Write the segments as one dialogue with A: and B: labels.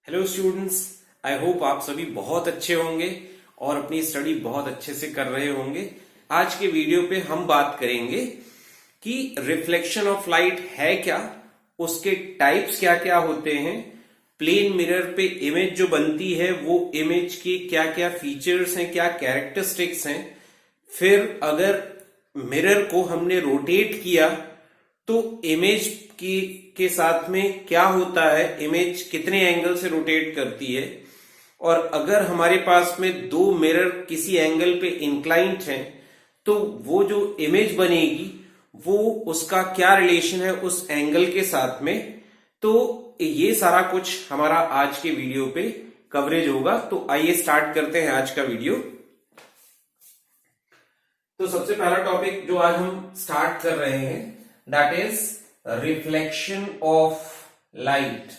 A: Hello students, I hope आप सभी बहुत अच्छे होंगे और अपनी स्टडी बहुत अच्छे से कर रहे होंगे। आज के वीडियो पे हम बात करेंगे कि रिफ्लेक्शन ऑफ लाइट है क्या, उसके टाइप्स क्या क्या होते हैं, प्लेन मिरर पे इमेज जो बनती है वो इमेज के क्या क्या फीचर्स हैं, क्या कैरेक्टरिस्टिक्स हैं। फिर अगर मिरर को हमने रोटेट किया तो इमेज के साथ में क्या होता है, इमेज कितने एंगल से रोटेट करती है, और अगर हमारे पास में दो मिरर किसी एंगल पे इंक्लाइंट हैं तो वो जो इमेज बनेगी वो उसका क्या रिलेशन है उस एंगल के साथ में। तो ये सारा कुछ हमारा आज के वीडियो पे कवरेज होगा। तो आइए स्टार्ट करते हैं आज का वीडियो। तो सबसे पहला टॉपिक जो आज हम स्टार्ट कर रहे हैं that is reflection of light.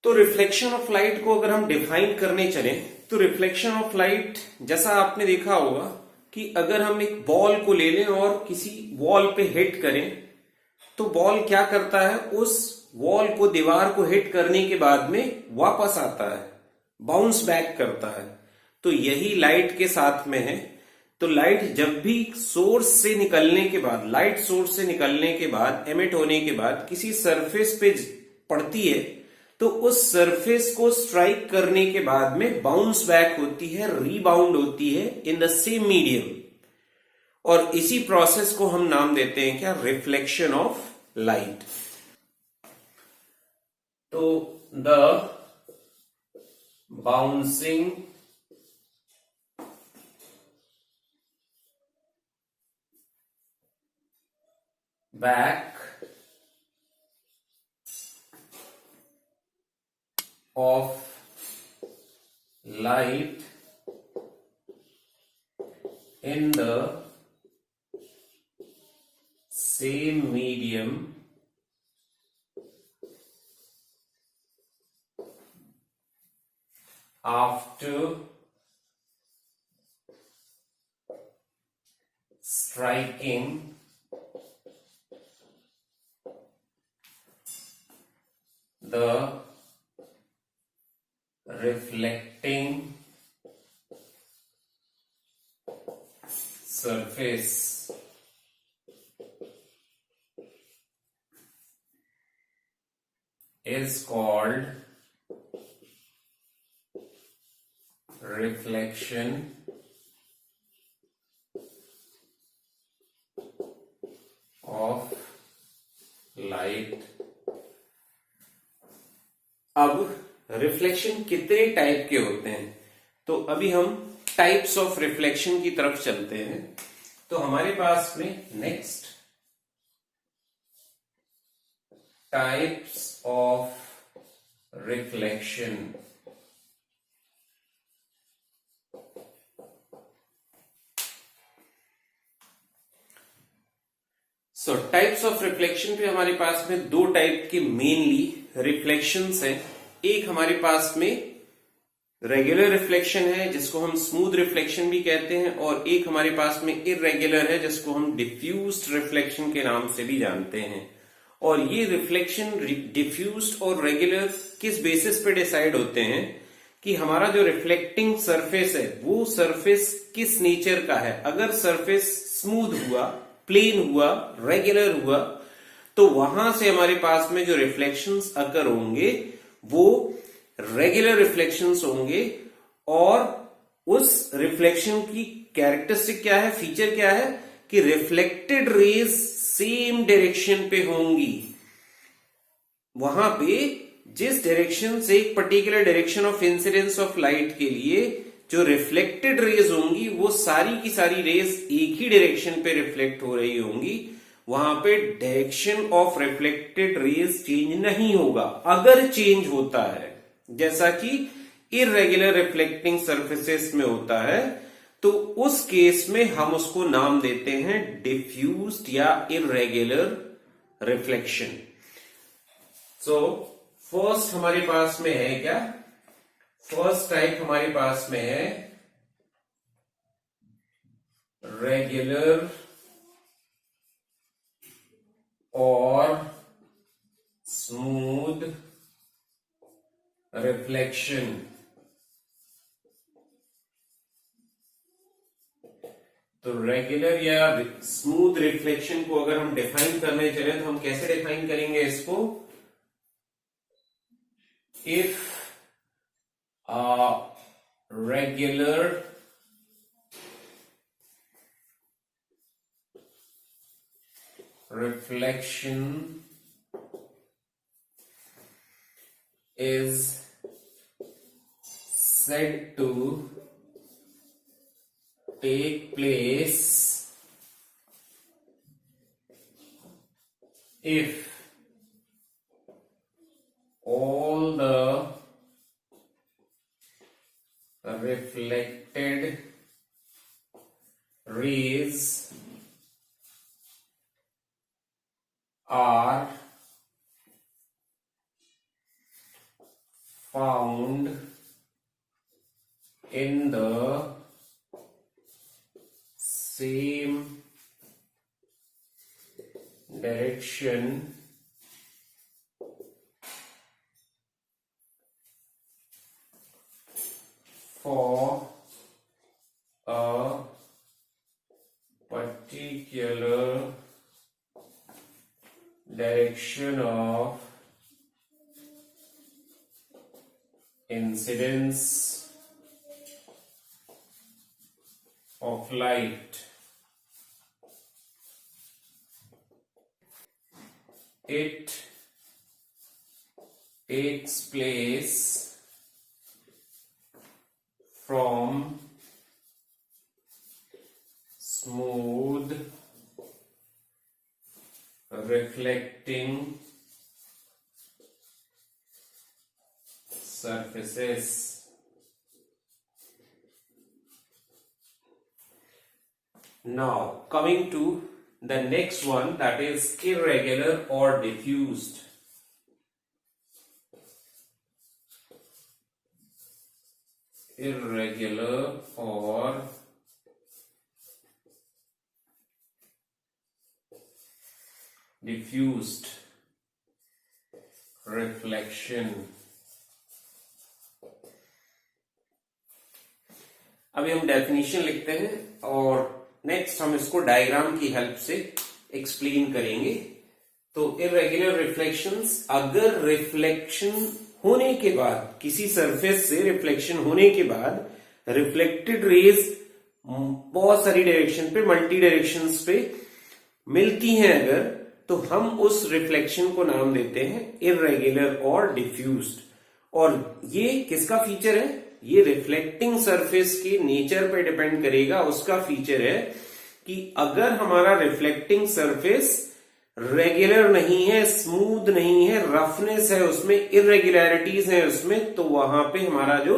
A: तो रिफ्लेक्शन ऑफ लाइट को अगर हम डिफाइन करने चले तो रिफ्लेक्शन ऑफ लाइट जैसा आपने देखा होगा कि अगर हम एक बॉल को ले लें और किसी वॉल पे हिट करें तो बॉल क्या करता है, उस वॉल को, दीवार को हिट करने के बाद में वापस आता है, बाउंस बैक करता है। तो यही लाइट के साथ में है। तो लाइट जब भी सोर्स से निकलने के बाद, लाइट सोर्स से निकलने के बाद, एमिट होने के बाद किसी सरफेस पे पड़ती है तो उस सरफेस को स्ट्राइक करने के बाद में बाउंस बैक होती है, रीबाउंड होती है इन द सेम मीडियम। और इसी प्रोसेस को हम नाम देते हैं क्या, रिफ्लेक्शन ऑफ लाइट। तो the bouncing back of light in the same medium after striking the reflecting surface is called reflection of light। अब रिफ्लेक्शन कितने टाइप के होते हैं, तो अभी हम टाइप्स ऑफ रिफ्लेक्शन की तरफ चलते हैं। तो हमारे पास में next types of reflection. So types of reflection पे हमारे पास में दो टाइप के मेनली रिफ्लेक्शंस हैं। एक हमारे पास में रेगुलर रिफ्लेक्शन है जिसको हम स्मूथ रिफ्लेक्शन भी कहते हैं, और एक हमारे पास में इररेगुलर है जिसको हम डिफ्यूज्ड रिफ्लेक्शन के नाम से भी जानते हैं। और ये रिफ्लेक्शन डिफ्यूज्ड और रेगुलर किस बेसिस पे डिसाइड होते हैं कि हमारा जो रिफ्लेक्टिंग सरफेस है वो सरफेस किस नेचर का है। अगर सरफेस स्मूथ हुआ, प्लेन हुआ, रेगुलर हुआ तो वहां से हमारे पास में जो रिफ्लेक्शंस अकर होंगे वो रेगुलर रिफ्लेक्शंस होंगे। और उस रिफ्लेक्शन की कैरेक्टरिस्टिक क्या है, फीचर क्या है कि रिफ्लेक्टेड रेज सेम डायरेक्शन पे होंगी। वहां पे जिस डायरेक्शन से, एक particular direction of incidence of light के लिए जो रिफ्लेक्टेड रेज होंगी वो सारी की सारी रेज एक ही डायरेक्शन पे रिफ्लेक्ट हो रही होंगी। वहां पे direction of reflected raise change नहीं होगा। अगर चेंज होता है जैसा कि इररेगुलर रिफ्लेक्टिंग सरफेसेस में होता है तो उस केस में हम उसको नाम देते हैं डिफ्यूज्ड या इररेगुलर रिफ्लेक्शन। सो फर्स्ट हमारे पास में है क्या, फर्स्ट टाइप हमारे पास में है regular or smooth reflection। तो रेगुलर या स्मूथ रिफ्लेक्शन को अगर हम डिफाइन करने चले तो हम कैसे डिफाइन करेंगे इसको? If regular reflection is said to take place if all the reflected rays are found in the same direction for a particular direction of incidence of light, it takes place from smooth reflecting surfaces। Now coming to the next one, that is irregular or diffused। Irregular or diffused reflection। अभी हम definition लिखते हैं और next हम इसको diagram की help से explain करेंगे। तो इरेगुलर रिफ्लेक्शंस, अगर रिफ्लेक्शन होने के बाद, किसी सरफेस से रिफ्लेक्शन होने के बाद रिफ्लेक्टेड रेज बहुत सारी डायरेक्शन पे, मल्टी डायरेक्शंस पे मिलती हैं अगर, तो हम उस रिफ्लेक्शन को नाम देते हैं इरेगुलर और डिफ्यूज्ड। और ये किसका फीचर है? ये रिफ्लेक्टिंग सरफेस के नेचर पे डिपेंड करेगा। उसका फीचर है कि अगर हमारा रिफ्लेक्टिंग सरफेस रेगुलर नहीं है, स्मूथ नहीं है, रफनेस है उसमें, इरेगुलरिटीज है उसमें, तो वहां पे हमारा जो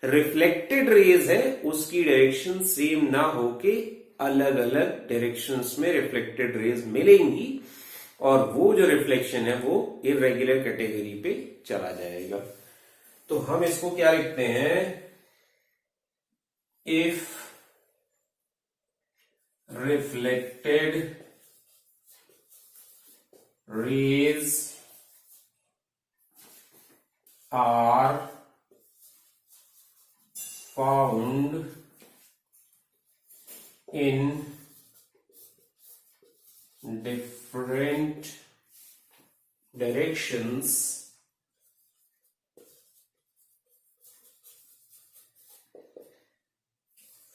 A: रिफ्लेक्टेड रेज है उसकी डायरेक्शन सेम ना होके अलग अलग डायरेक्शंस में रिफ्लेक्टेड रेज मिलेंगी और वो जो रिफ्लेक्शन है वो इरेगुलर कैटेगरी पे चला जाएगा। तो हम इसको क्या लिखते हैं? If reflected rays are found in different directions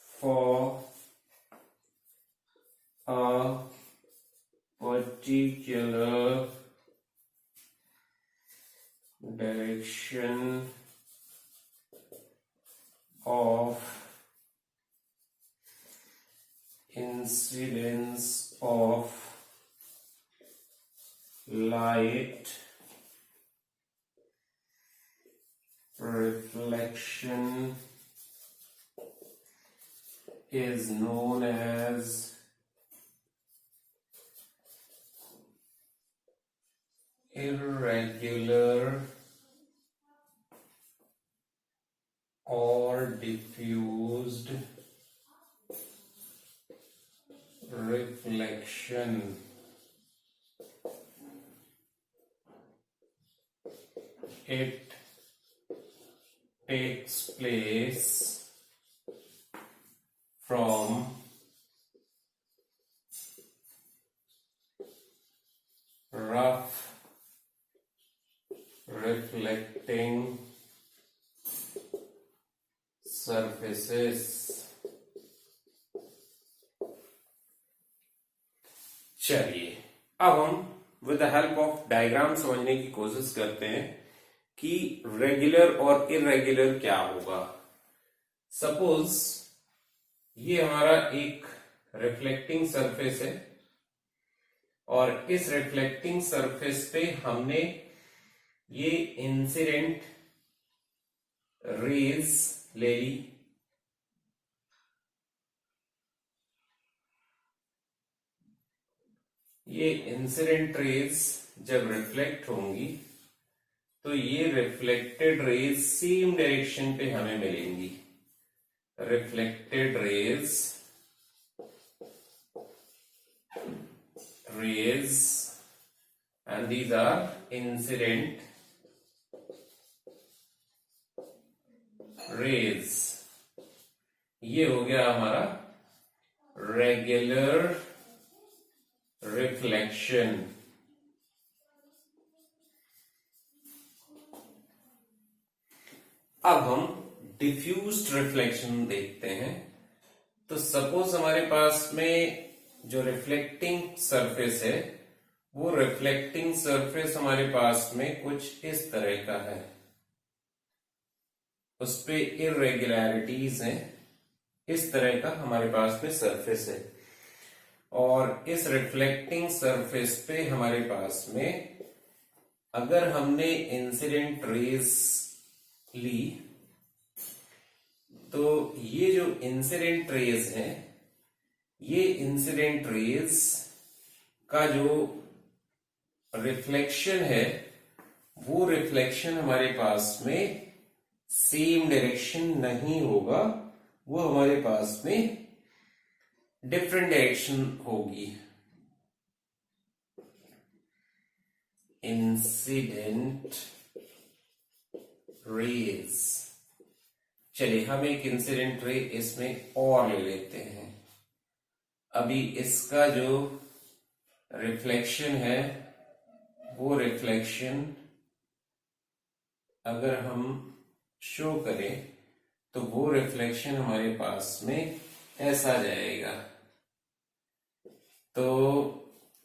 A: for a particular direction of incidence of light, reflection is known as irregular or diffused reflection it takes place from rough reflecting surfaces। चलिए अब हम with the help of diagram समझने की कोशिश करते हैं कि regular और इरेगुलर क्या होगा। सपोज ये हमारा एक रिफ्लेक्टिंग सरफेस है और इस रिफ्लेक्टिंग सरफेस पे हमने ये इंसिडेंट रेज ले ली। ये इंसिडेंट रेज जब रिफ्लेक्ट होंगी तो ये रिफ्लेक्टेड रेज सेम डायरेक्शन पे हमें मिलेंगी। Reflected raise and these are incident rays। ये हो गया हमारा रेगुलर रिफ्लेक्शन। अब हम डिफ्यूज्ड रिफ्लेक्शन देखते हैं। तो सपोज हमारे पास में जो रिफ्लेक्टिंग सरफेस है वो रिफ्लेक्टिंग सरफेस हमारे पास में कुछ इस तरह का है, उस पे इरेगुलरिटीज हैं, इस तरह का हमारे पास में सरफेस है और इस रिफ्लेक्टिंग सरफेस पे हमारे पास में अगर हमने इंसिडेंट रेज ली तो ये जो इंसिडेंट रेज है ये इंसिडेंट रेज का जो रिफ्लेक्शन है वो रिफ्लेक्शन हमारे पास में सेम डायरेक्शन नहीं होगा, वो हमारे पास में डिफरेंट डायरेक्शन होगी। इंसिडेंट रेज, चलिए हम एक इंसिडेंट रे इसमें और ले लेते हैं। अभी इसका जो रिफ्लेक्शन है वो रिफ्लेक्शन अगर हम शो करें तो वो रिफ्लेक्शन हमारे पास में ऐसा जाएगा। तो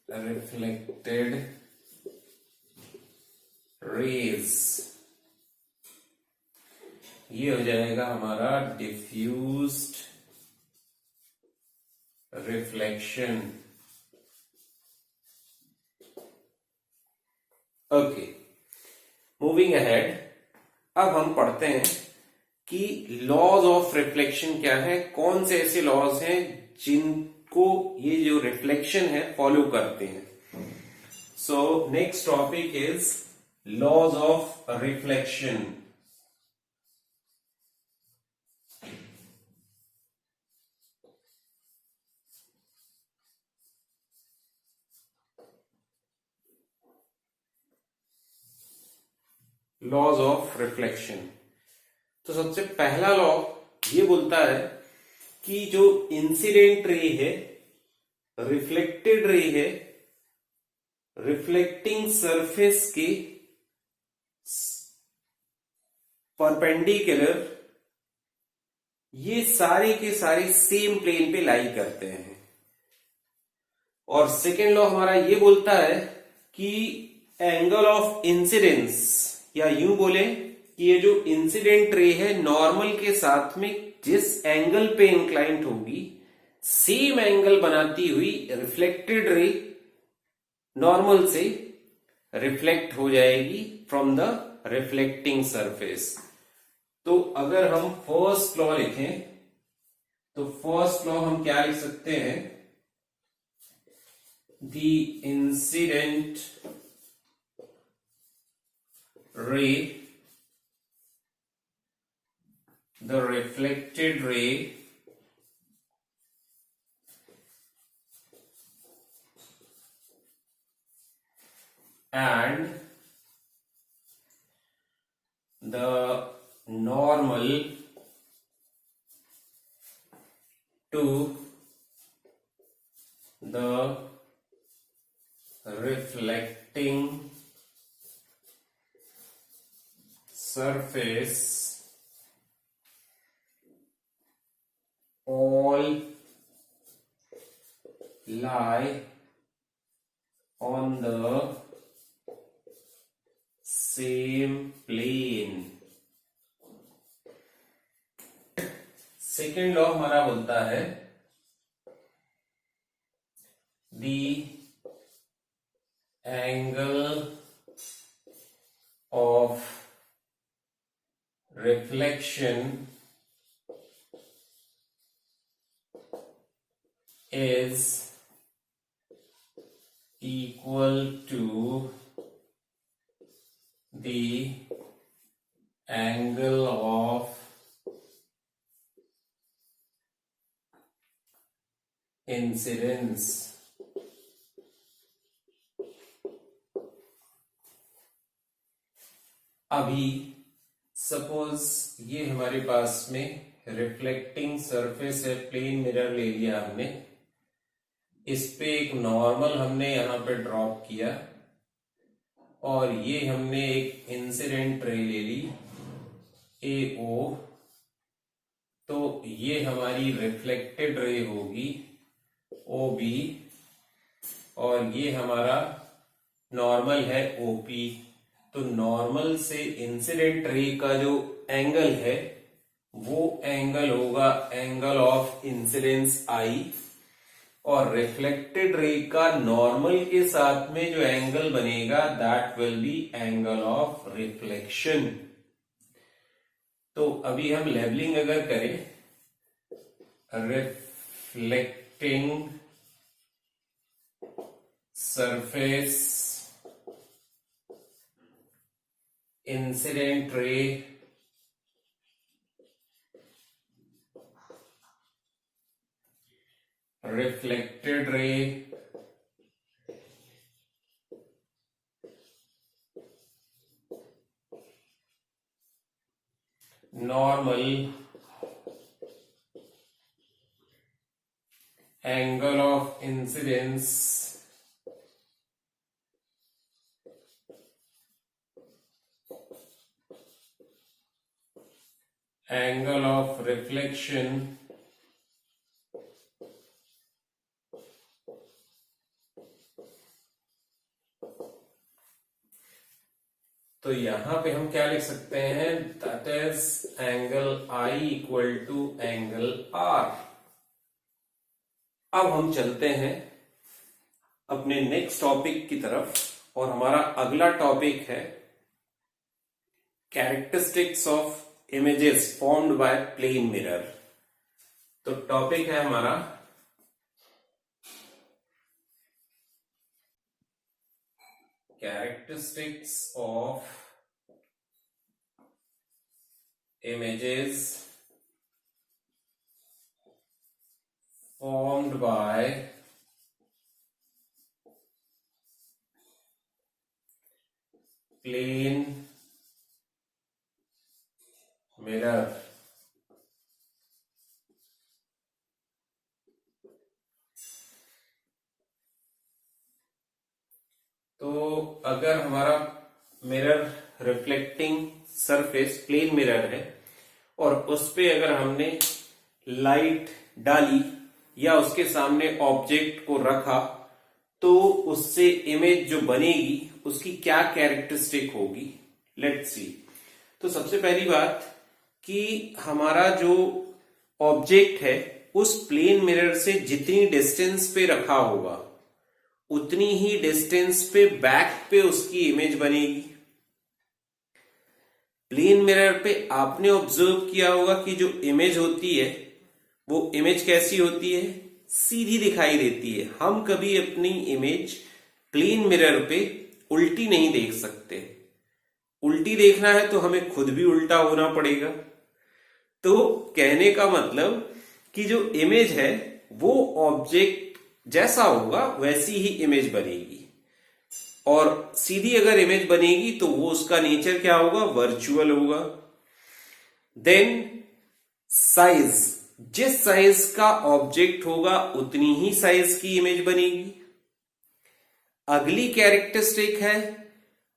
A: रिफ्लेक्टेड रेज ये हो जाएगा हमारा diffused reflection. Okay, moving ahead, अब हम पढ़ते हैं कि लॉज ऑफ रिफ्लेक्शन क्या है, कौन से ऐसे लॉज हैं जिनको ये जो रिफ्लेक्शन है फॉलो करते हैं। So next topic is laws of reflection. Laws of reflection, तो सबसे पहला लॉ ये बोलता है कि जो इंसिडेंट रे है, रिफ्लेक्टेड रे है, रिफ्लेक्टिंग सरफेस के परपेंडिकुलर ये सारे के सारे सेम प्लेन पे लाई करते हैं। और सेकेंड लॉ हमारा ये बोलता है कि एंगल ऑफ इंसिडेंस, या यूं बोले कि ये जो इंसिडेंट रे है नॉर्मल के साथ में जिस एंगल पे इंक्लाइंट होगी सेम एंगल बनाती हुई रिफ्लेक्टेड रे नॉर्मल से रिफ्लेक्ट हो जाएगी फ्रॉम द रिफ्लेक्टिंग सरफेस। तो अगर हम फर्स्ट लॉ लिखें तो फर्स्ट लॉ हम क्या लिख सकते हैं, the incident ray, the reflected ray and the normal to the reflecting surface all lie on the same plane। Second law हमारा बोलता है the angle of reflection is equal to the angle of incidence। अभी suppose ये हमारे पास में reflecting surface है, plane mirror ले लिया हमने, इस पे एक नॉर्मल हमने यहां पे ड्रॉप किया और ये हमने एक इंसिडेंट रे ले ली AO, तो ये हमारी रिफ्लेक्टेड रे होगी OB और ये हमारा नॉर्मल है OP। तो नॉर्मल से इंसिडेंट रे का जो एंगल है वो एंगल होगा एंगल ऑफ इंसिडेंस I और रिफ्लेक्टेड रे का नॉर्मल के साथ में जो एंगल बनेगा that will be angle of reflection. तो अभी हम लेबलिंग अगर करें, reflecting surface incident ray reflected ray normal angle of incidence angle of reflection तो यहां पे हम क्या लिख सकते हैं, that is angle I equal to angle R। अब हम चलते हैं अपने नेक्स्ट टॉपिक की तरफ और हमारा अगला टॉपिक है characteristics of images formed by plane mirror. तो टॉपिक है हमारा characteristics of images formed by plane mirror। तो अगर हमारा mirror reflecting surface plane mirror है और उस पे अगर हमने लाइट डाली या उसके सामने ऑब्जेक्ट को रखा तो उससे इमेज जो बनेगी उसकी क्या कैरेक्टरिस्टिक होगी, लेट्स सी। तो सबसे पहली बात कि हमारा जो ऑब्जेक्ट है उस प्लेन मिरर से जितनी डिस्टेंस पे रखा होगा उतनी ही डिस्टेंस पे बैक पे उसकी इमेज बनेगी। प्लेन मिरर पे आपने ऑब्जर्व किया होगा कि जो इमेज होती है वो इमेज कैसी होती है, सीधी दिखाई देती है। हम कभी अपनी इमेज प्लेन मिरर पे उल्टी नहीं देख सकते। उल्टी देखना है तो हमें खुद भी उल्टा होना पड़ेगा। तो कहने का मतलब कि जो इमेज है वो ऑब्जेक्ट जैसा होगा वैसी ही इमेज बनेगी। और सीधी अगर इमेज बनेगी तो वो उसका नेचर क्या होगा, वर्चुअल होगा। देन साइज, जिस साइज का ऑब्जेक्ट होगा उतनी ही साइज की इमेज बनेगी। अगली कैरेक्टरिस्टिक है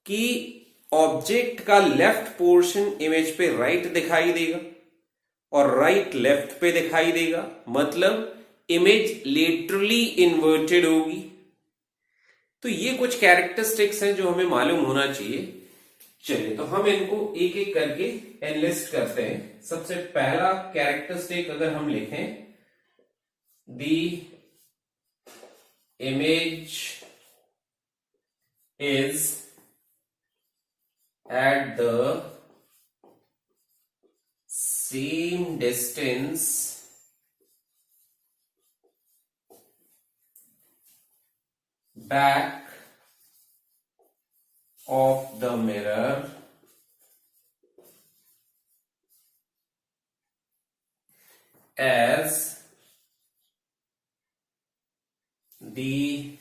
A: कि ऑब्जेक्ट का लेफ्ट पोर्शन इमेज पे राइट दिखाई देगा और राइट लेफ्ट पे दिखाई देगा, मतलब इमेज लेटरली इन्वर्टेड होगी। तो ये कुछ कैरेक्टरिस्टिक्स हैं जो हमें मालूम होना चाहिए। चलिए तो हम इनको एक एक करके एनलिस्ट करते हैं। सबसे पहला कैरेक्टरिस्टिक अगर हम लिखें, the image is at the same distance back of the mirror as the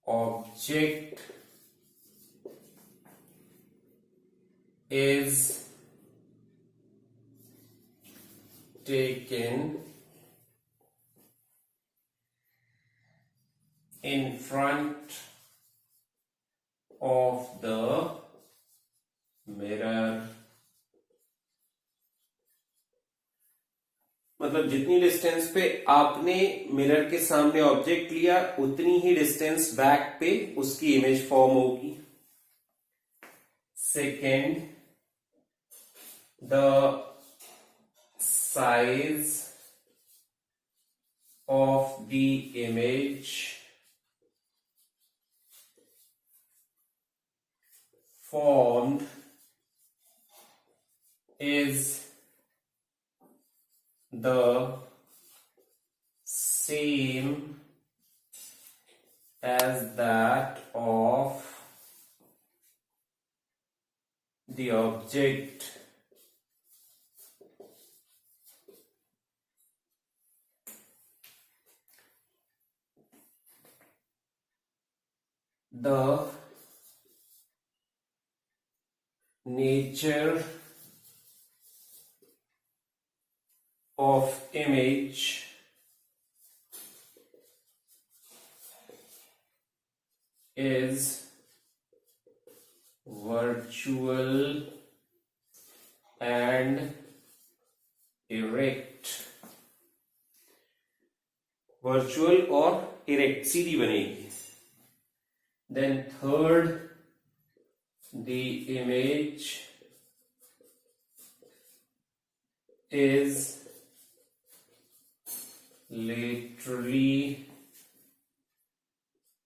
A: object is taken in front of the mirror। मतलब जितनी डिस्टेंस पे आपने मिरर के सामने ऑब्जेक्ट लिया उतनी ही डिस्टेंस बैक पे उसकी इमेज फॉर्म होगी। Second, the size of the image formed is the same as that of the object the nature of image is virtual and erect। Virtual और इरेक्ट सीधी बनेगी। Then third, the image is laterally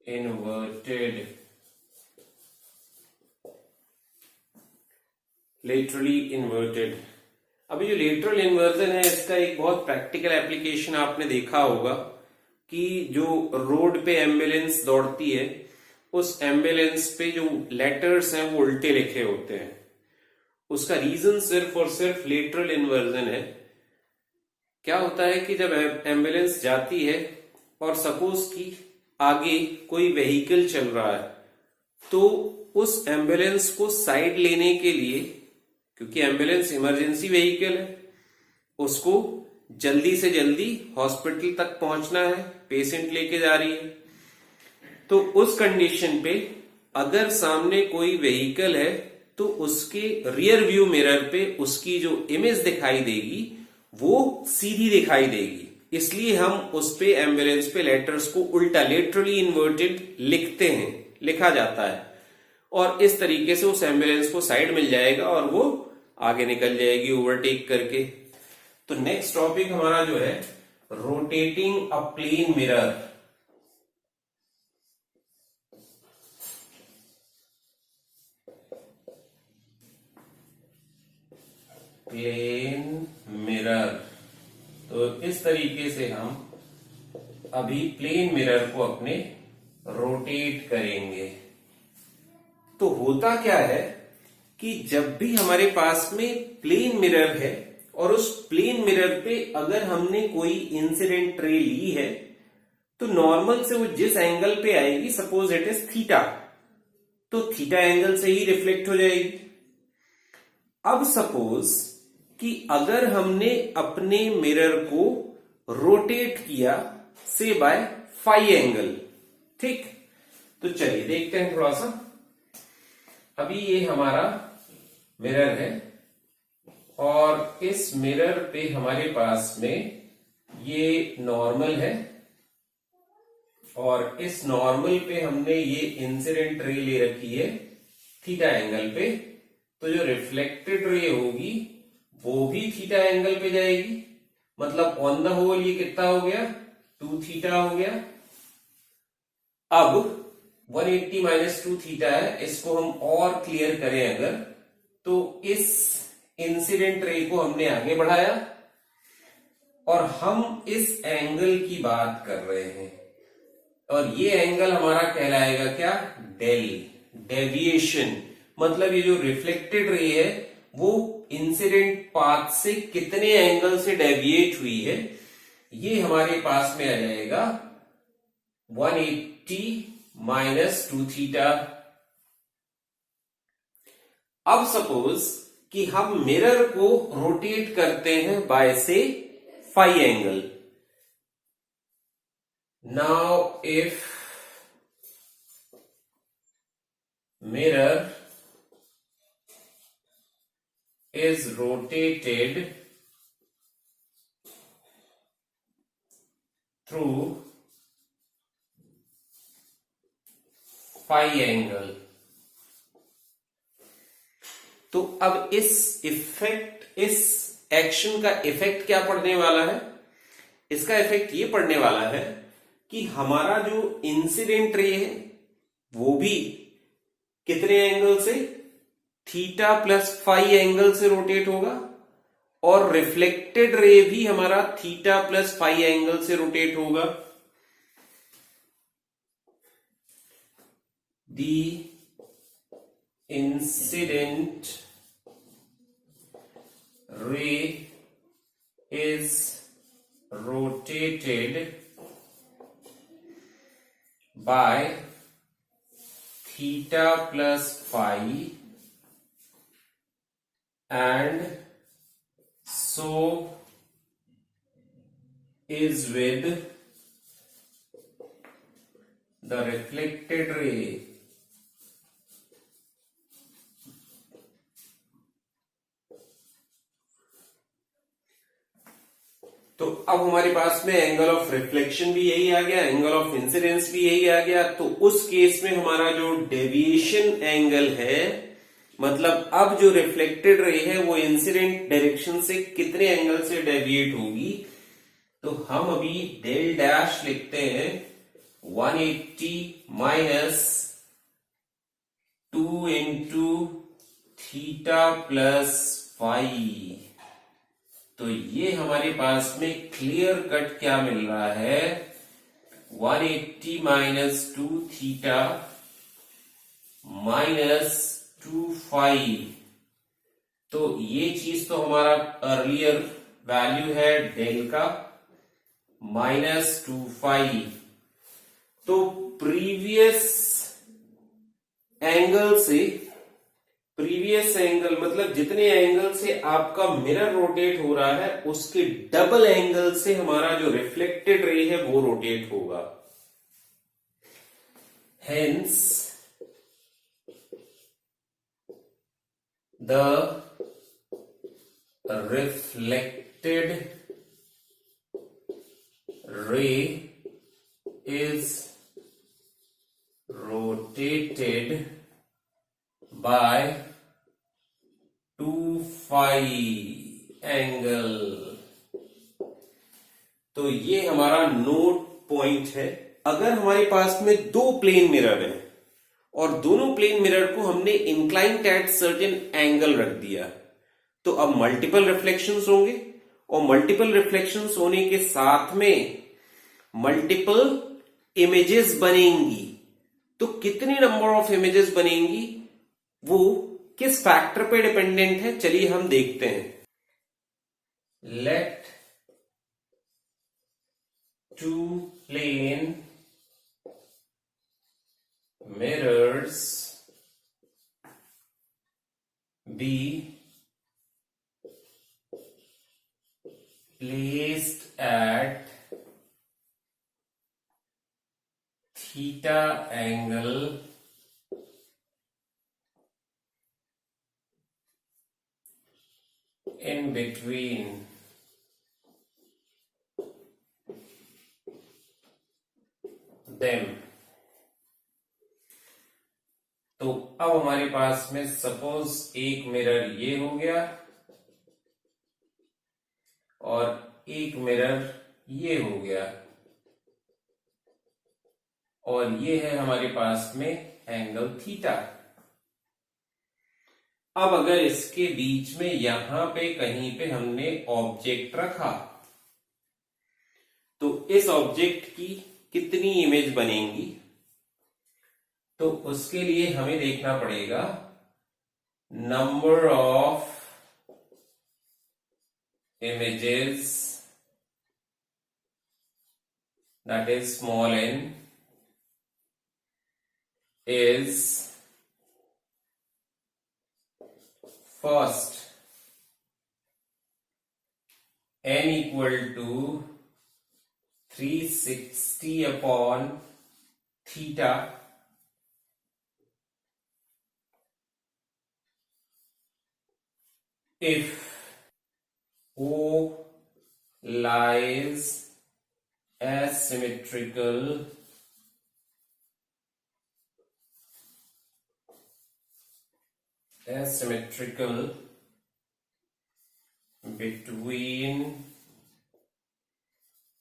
A: inverted। laterally inverted, अभी जो lateral inversion है इसका एक बहुत practical application आपने देखा होगा कि जो रोड पे एम्बुलेंस दौड़ती है उस एम्बुलेंस पे जो लेटर्स हैं वो उल्टे लिखे होते हैं। उसका रीजन सिर्फ और सिर्फ लेटरल इन्वर्जन है। क्या होता है कि जब एम्बुलेंस जाती है और सपोज कि आगे कोई व्हीकल चल रहा है तो उस एम्बुलेंस को साइड लेने के लिए, क्योंकि एम्बुलेंस इमरजेंसी व्हीकल है, उसको जल्दी से जल्दी हॉस्पिटल तक पहुंचना है, पेशेंट लेके जा रही है, तो उस कंडीशन पे अगर सामने कोई व्हीकल है तो उसके रियर व्यू मिरर पे उसकी जो इमेज दिखाई देगी वो सीधी दिखाई देगी। इसलिए हम उस पे एम्बुलेंस पे लेटर्स को उल्टा लेटरली इन्वर्टेड लिखते हैं, लिखा जाता है, और इस तरीके से उस एम्बुलेंस को साइड मिल जाएगा और वो आगे निकल जाएगी ओवरटेक करके। तो नेक्स्ट टॉपिक हमारा जो है rotating a plane mirror. Plane mirror, तो इस तरीके से हम अभी प्लेन मिरर को अपने रोटेट करेंगे। तो होता क्या है कि जब भी हमारे पास में प्लेन मिरर है और उस प्लेन मिरर पे अगर हमने कोई इंसिडेंट रे ली है तो नॉर्मल से वो जिस एंगल पे आएगी, सपोज इट इज थीटा, तो थीटा एंगल से ही रिफ्लेक्ट हो जाएगी। अब सपोज कि अगर हमने अपने मिरर को रोटेट किया से बाय फाई एंगल, ठीक, तो चलिए देखते हैं थोड़ा सा। अभी ये हमारा मिरर है और इस मिरर पे हमारे पास में ये नॉर्मल है और इस नॉर्मल पे हमने ये इंसिडेंट रे ले रखी है थीटा एंगल पे। तो जो रिफ्लेक्टेड रे होगी वो भी थीटा एंगल पे जाएगी, मतलब ऑन द होल ये कितना हो गया, 2 थीटा हो गया। अब 180 माइनस 2 थीटा है, इसको हम और क्लियर करें अगर, तो इस इंसिडेंट रे को हमने आगे बढ़ाया और हम इस एंगल की बात कर रहे हैं और ये एंगल हमारा कहलाएगा क्या, डेल, डेविएशन। मतलब ये जो रिफ्लेक्टेड रे है वो इंसिडेंट पाथ से कितने एंगल से डेविएट हुई है, ये हमारे पास में आ जाएगा 180 माइनस 2 थीटा। अब सपोज कि हम मिरर को रोटेट करते हैं बाय से phi angle. Now if mirror is rotated through phi angle, तो अब इस एक्शन का इफेक्ट क्या पड़ने वाला है, इसका इफेक्ट ये पड़ने वाला है कि हमारा जो इंसिडेंट रे है वो भी कितने एंगल से, थीटा प्लस फाई एंगल से रोटेट होगा और रिफ्लेक्टेड रे भी हमारा थीटा प्लस फाई एंगल से रोटेट होगा। The incident ray is rotated by theta plus phi and so is with the reflected ray. तो अब हमारे पास में एंगल ऑफ रिफ्लेक्शन भी यही आ गया, एंगल ऑफ इंसिडेंस भी यही आ गया। तो उस केस में हमारा जो डेविएशन एंगल है, मतलब अब जो रिफ्लेक्टेड रे है वो इंसिडेंट डायरेक्शन से कितने एंगल से डेविएट होगी, तो हम अभी डेल डैश लिखते हैं 180 minus 2 into theta plus phi. तो ये हमारे पास में क्लियर कट क्या मिल रहा है, 180 माइनस 2 थीटा माइनस 2 फाई। तो ये चीज तो हमारा अर्लियर वैल्यू है डेल का, माइनस 2 फाई। तो प्रीवियस एंगल मतलब जितने एंगल से आपका मिरर रोटेट हो रहा है उसके डबल एंगल से हमारा जो रिफ्लेक्टेड रे है वो रोटेट होगा। Hence the reflected ray is rotated by 2 phi angle. तो ये हमारा नोट पॉइंट है। अगर हमारे पास में दो प्लेन मिरर है और दोनों प्लेन मिरर को हमने इंक्लाइंड एट सर्टेन एंगल रख दिया, तो अब मल्टीपल रिफ्लेक्शंस होंगे और मल्टीपल रिफ्लेक्शंस होने के साथ में मल्टीपल इमेजेस बनेंगी। तो कितनी नंबर ऑफ इमेजेस बनेंगी वो किस फैक्टर पे डिपेंडेंट है, चलिए हम देखते हैं। Let two plane mirrors be placed at theta angle in between them। तो अब हमारे पास में सपोज एक मिरर ये हो गया और एक मिरर ये हो गया और ये है हमारे पास में एंगल थीटा। अब अगर इसके बीच में यहां पे कहीं पे हमने ऑब्जेक्ट रखा तो इस ऑब्जेक्ट की कितनी इमेज बनेंगी, तो उसके लिए हमें देखना पड़ेगा number of images, that is small n, is first n equal to 360 upon theta if O lies asymmetrical between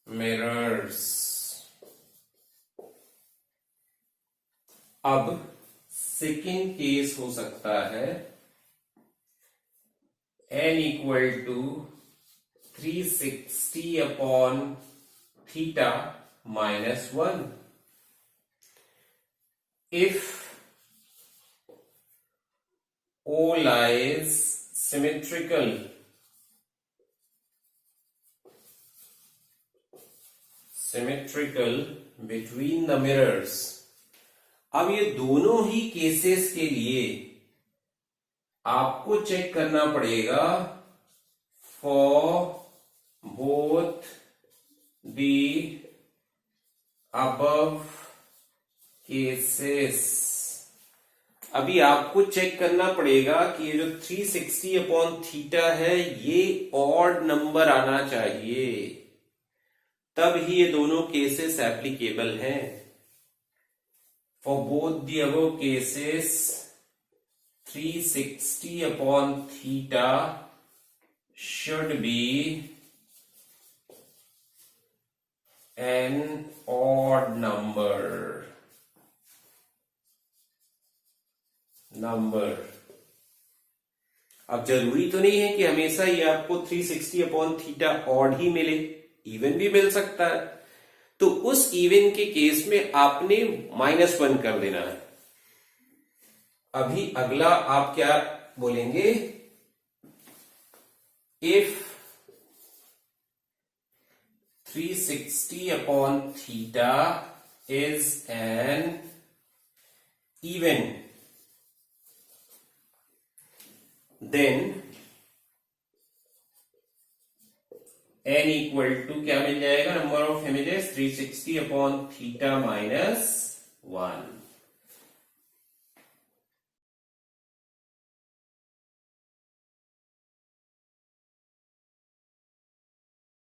A: mirrors। अब सेकेंड केस हो सकता है n equal to 360 upon theta minus 1 if O lies symmetrical between the mirrors। अब ये दोनों ही cases के लिए आपको चेक करना पड़ेगा for both the above cases. अभी आपको चेक करना पड़ेगा कि ये जो 360 अपॉन थीटा है ये ऑड नंबर आना चाहिए, तब ही ये दोनों केसेस एप्लीकेबल हैं। For both the above cases 360 upon theta should be an odd number। अब जरूरी तो नहीं है कि हमेशा ही आपको 360 अपॉन थीटा ऑड ही मिले, इवन भी मिल सकता है। तो उस इवन के केस में आपने -1 कर देना है। अभी अगला आप क्या बोलेंगे, if 360 upon theta is an even then n equal to क्या मिल जाएगा, number of images 360 upon theta minus